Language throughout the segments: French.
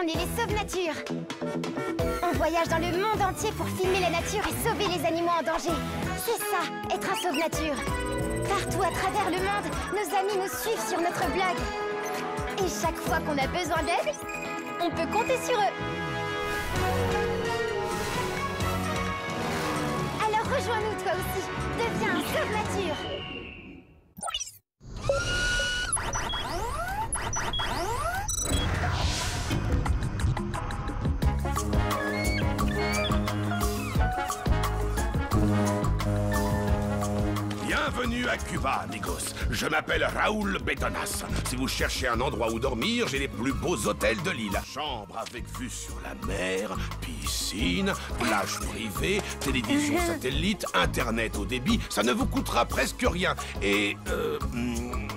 on est les Sauve-Nature. On voyage dans le monde entier pour filmer la nature et sauver les animaux en danger. C'est ça, être un Sauve-Nature. Partout à travers le monde, nos amis nous suivent sur notre blog. Et chaque fois qu'on a besoin d'aide, on peut compter sur eux. Alors rejoins-nous toi aussi. Deviens un Sauve-Nature. Bienvenue à Cuba, amigos. Je m'appelle Raoul Betonas. Si vous cherchez un endroit où dormir, j'ai les plus beaux hôtels de l'île. Chambre avec vue sur la mer, piscine, plage privée, télévision satellite, internet au débit. Ça ne vous coûtera presque rien. Et,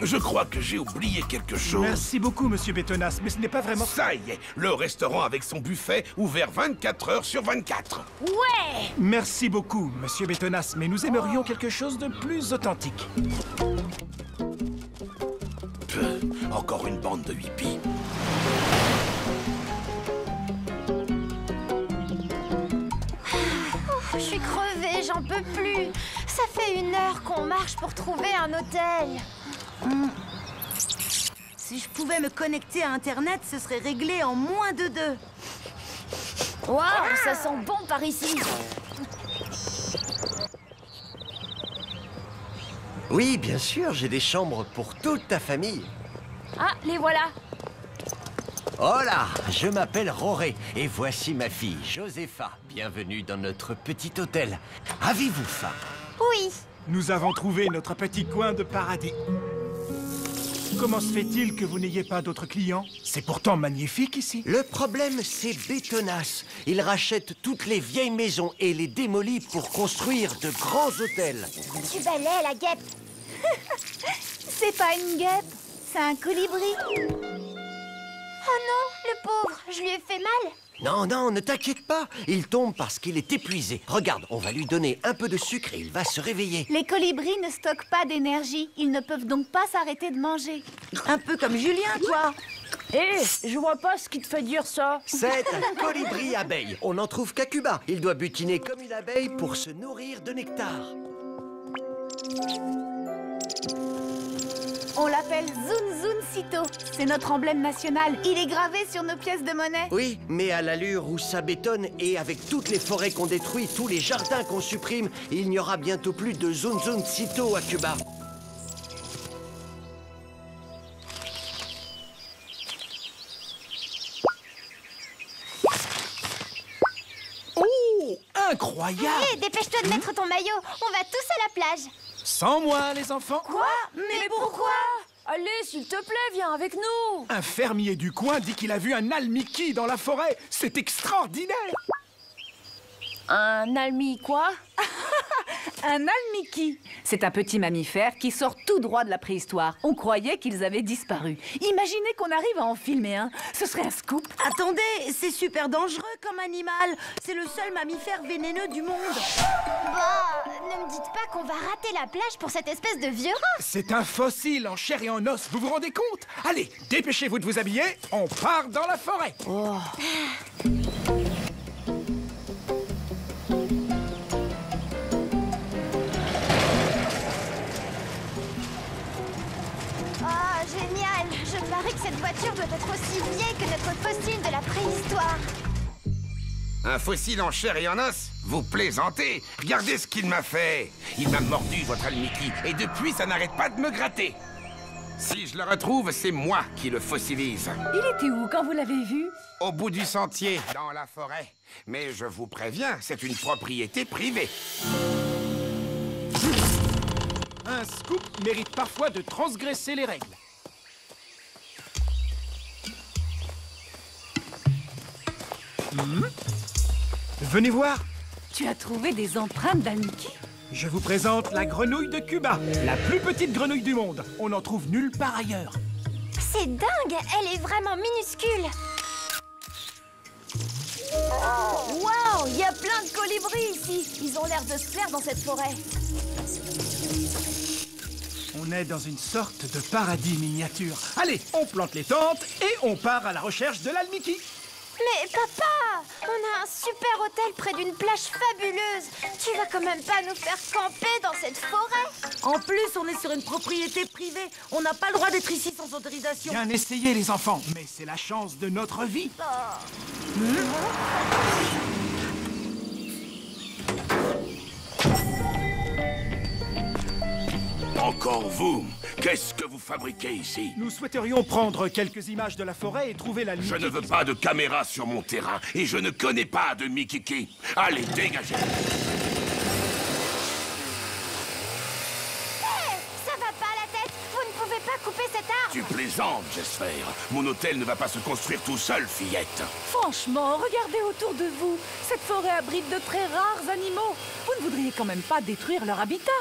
je crois que j'ai oublié quelque chose. Merci beaucoup, monsieur Betonas, mais ce n'est pas vraiment... Ça y est, le restaurant avec son buffet ouvert 24 heures sur 24. Ouais! Merci beaucoup, monsieur Betonas, mais nous aimerions quelque chose de plus authentique. Encore une bande de hippies. Je suis crevée, j'en peux plus. Ça fait 1 heure qu'on marche pour trouver un hôtel. Si je pouvais me connecter à Internet, ce serait réglé en moins de 2. Waouh, ça sent bon par ici. Oui, bien sûr, j'ai des chambres pour toute ta famille. Ah, les voilà. Hola, je m'appelle Roré et voici ma fille, Josepha. Bienvenue dans notre petit hôtel. Avez-vous faim? Oui. Nous avons trouvé notre petit coin de paradis. Comment se fait-il que vous n'ayez pas d'autres clients? C'est pourtant magnifique ici. Le problème, c'est Betonas. Il rachète toutes les vieilles maisons et les démolit pour construire de grands hôtels. Tu balais la guêpe. C'est pas une guêpe, c'est un colibri. Oh non, le pauvre, je lui ai fait mal. Non, non, ne t'inquiète pas. Il tombe parce qu'il est épuisé. Regarde, on va lui donner un peu de sucre et il va se réveiller. Les colibris ne stockent pas d'énergie. Ils ne peuvent donc pas s'arrêter de manger. Un peu comme Julien, toi. Hé, je vois pas ce qui te fait dire ça. C'est un colibri abeille. On n'en trouve qu'à Cuba. Il doit butiner comme une abeille pour se nourrir de nectar. On l'appelle Zun Zun Cito. C'est notre emblème national. Il est gravé sur nos pièces de monnaie. Oui, mais à l'allure où ça bétonne et avec toutes les forêts qu'on détruit, tous les jardins qu'on supprime, il n'y aura bientôt plus de Zun Zun Cito à Cuba. Oh, incroyable! Hé, dépêche-toi de mettre ton maillot. On va tous à la plage. Sans moi, les enfants. Quoi? Mais pourquoi? Allez, s'il te plaît, viens avec nous. Un fermier du coin dit qu'il a vu un almiki dans la forêt. C'est extraordinaire! Un almi quoi? Un almiki. C'est un petit mammifère qui sort tout droit de la préhistoire. On croyait qu'ils avaient disparu. Imaginez qu'on arrive à en filmer un. Ce serait un scoop. Attendez, c'est super dangereux comme animal. C'est le seul mammifère vénéneux du monde. Bah, ne me dites pas qu'on va rater la plage pour cette espèce de vieux rat. C'est un fossile en chair et en os, vous vous rendez compte? Allez, dépêchez-vous de vous habiller, on part dans la forêt. Oh, génial. Je parie que cette voiture doit être aussi vieille que notre fossile de la préhistoire. Un fossile en chair et en os? Vous plaisantez? Regardez ce qu'il m'a fait. Il m'a mordu, votre almiki, et depuis, ça n'arrête pas de me gratter. Si je le retrouve, c'est moi qui le fossilise. Il était où quand vous l'avez vu? Au bout du sentier, dans la forêt. Mais je vous préviens, c'est une propriété privée. Un scoop mérite parfois de transgresser les règles. Venez voir. Tu as trouvé des empreintes d'almiki? Je vous présente la grenouille de Cuba, la plus petite grenouille du monde. On n'en trouve nulle part ailleurs. C'est dingue, elle est vraiment minuscule. Waouh, il y a plein de colibris ici. Ils ont l'air de se plaire dans cette forêt. On est dans une sorte de paradis miniature. Allez, on plante les tentes et on part à la recherche de l'almiki. Mais papa, on a un super hôtel près d'une plage fabuleuse. Tu vas quand même pas nous faire camper dans cette forêt? En plus, on est sur une propriété privée. On n'a pas le droit d'être ici sans autorisation. Bien essayé, les enfants, mais c'est la chance de notre vie. Encore vous? Qu'est-ce que vous fabriquez ici? Nous souhaiterions prendre quelques images de la forêt et trouver la Je limite. ne veux pas de caméra sur mon terrain et je ne connais pas de Mikiki. Allez, dégagez. Ça va pas la tête? Vous ne pouvez pas couper cet arbre? Tu plaisantes, j'espère. Mon hôtel ne va pas se construire tout seul, fillette. Franchement, regardez autour de vous. Cette forêt abrite de très rares animaux. Vous ne voudriez quand même pas détruire leur habitat?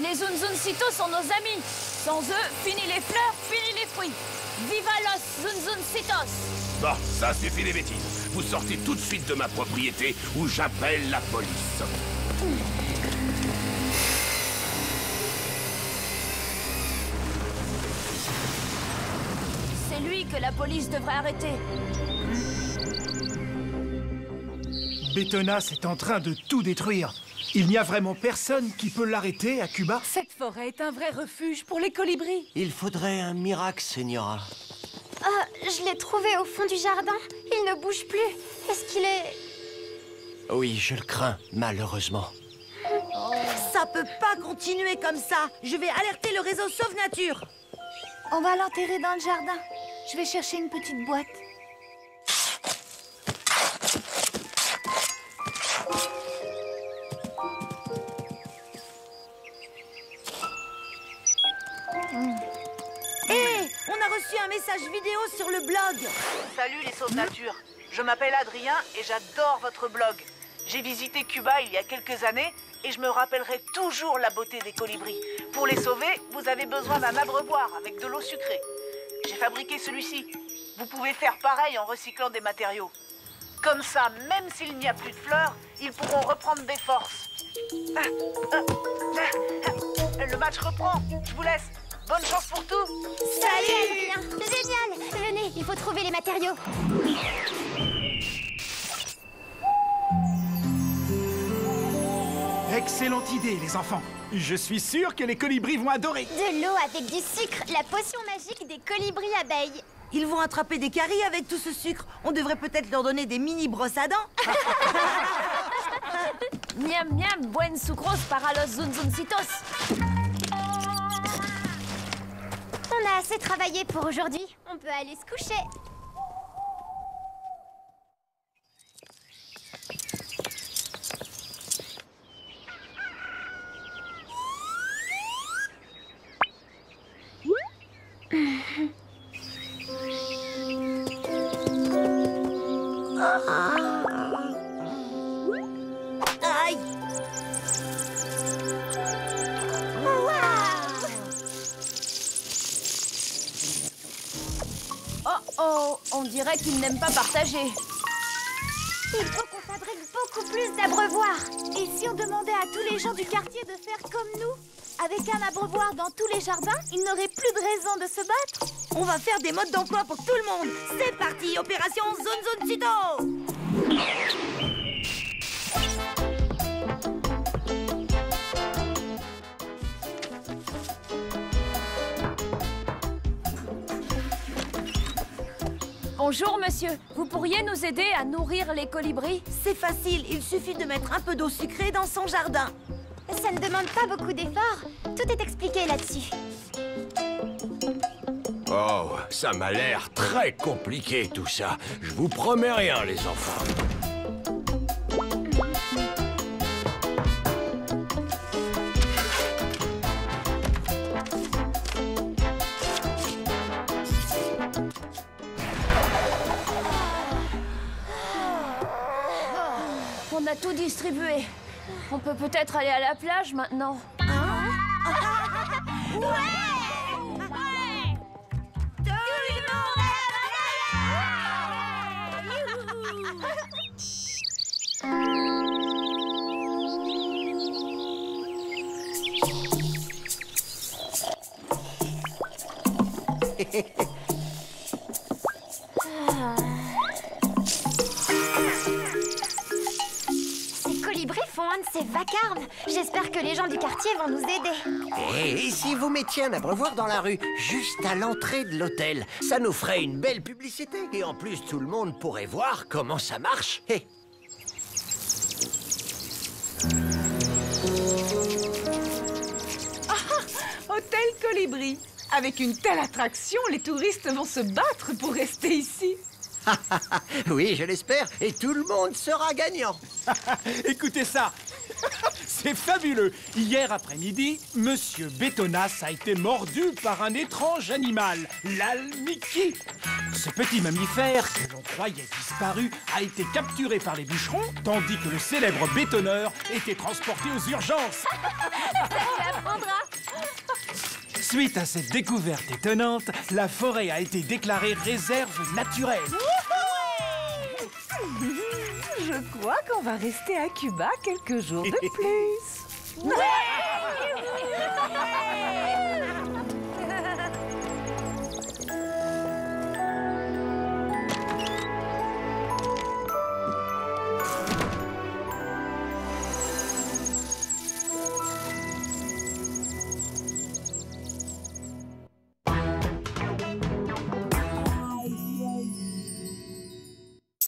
Les Zunzuncitos sont nos amis. Sans eux, fini les fleurs, fini les fruits. Viva los Zunzuncitos! Bon, ça suffit les bêtises. Vous sortez tout de suite de ma propriété ou j'appelle la police. C'est lui que la police devrait arrêter. Betonas est en train de tout détruire. Il n'y a vraiment personne qui peut l'arrêter à Cuba? Cette forêt est un vrai refuge pour les colibris. Il faudrait un miracle, Señora. Je l'ai trouvé au fond du jardin. Il ne bouge plus. Est-ce qu'il est... Oui, je le crains, malheureusement. Ça peut pas continuer comme ça. Je vais alerter le réseau Sauve Nature. On va l'enterrer dans le jardin. Je vais chercher une petite boîte. Hé, on a reçu un message vidéo sur le blog. Salut les Sauve Nature. Je m'appelle Adrien et j'adore votre blog. J'ai visité Cuba il y a quelques années et je me rappellerai toujours la beauté des colibris. Pour les sauver, vous avez besoin d'un abreuvoir avec de l'eau sucrée. J'ai fabriqué celui-ci. Vous pouvez faire pareil en recyclant des matériaux. Comme ça, même s'il n'y a plus de fleurs, ils pourront reprendre des forces. Le match reprend. Je vous laisse. Bonne chance pour tout. Salut Adrien! Génial! Venez, il faut trouver les matériaux. Excellente idée, les enfants. Je suis sûr que les colibris vont adorer. De l'eau avec du sucre, la potion magique des colibris abeilles. Ils vont attraper des caries avec tout ce sucre. On devrait peut-être leur donner des mini brosses à dents. Miam miam, buen sucros para los Zunzuncitos. On a assez travaillé pour aujourd'hui. On peut aller se coucher. Aïe! Oh, on dirait qu'il n'aime pas partager. Il faut qu'on fabrique beaucoup plus d'abreuvoirs. Et si on demandait à tous les gens du quartier de faire comme nous? Avec un abreuvoir dans tous les jardins, ils n'auraient plus de raison de se battre. On va faire des modes d'emploi pour tout le monde. C'est parti, opération Zunzuncito! Bonjour monsieur, vous pourriez nous aider à nourrir les colibris? C'est facile, il suffit de mettre un peu d'eau sucrée dans son jardin. Ça ne demande pas beaucoup d'efforts. Tout est expliqué là-dessus. Oh, ça m'a l'air très compliqué tout ça. Je vous promets rien, les enfants. On a tout distribué. On peut peut-être aller à la plage maintenant. un de ces vacarmes. J'espère que les gens du quartier vont nous aider. Et si vous mettiez un abreuvoir dans la rue, juste à l'entrée de l'hôtel, ça nous ferait une belle publicité. Et en plus, tout le monde pourrait voir comment ça marche. Hey. Hôtel Colibri. Avec une telle attraction, les touristes vont se battre pour rester ici. Oui, je l'espère. Et tout le monde sera gagnant. Écoutez ça. C'est fabuleux. Hier après-midi, Monsieur Bétonas a été mordu par un étrange animal, l'Almiki. Ce petit mammifère, que l'on croyait disparu, a été capturé par les bûcherons, tandis que le célèbre bétonneur était transporté aux urgences. Suite à cette découverte étonnante, la forêt a été déclarée réserve naturelle. Je crois qu'on va rester à Cuba quelques jours de plus.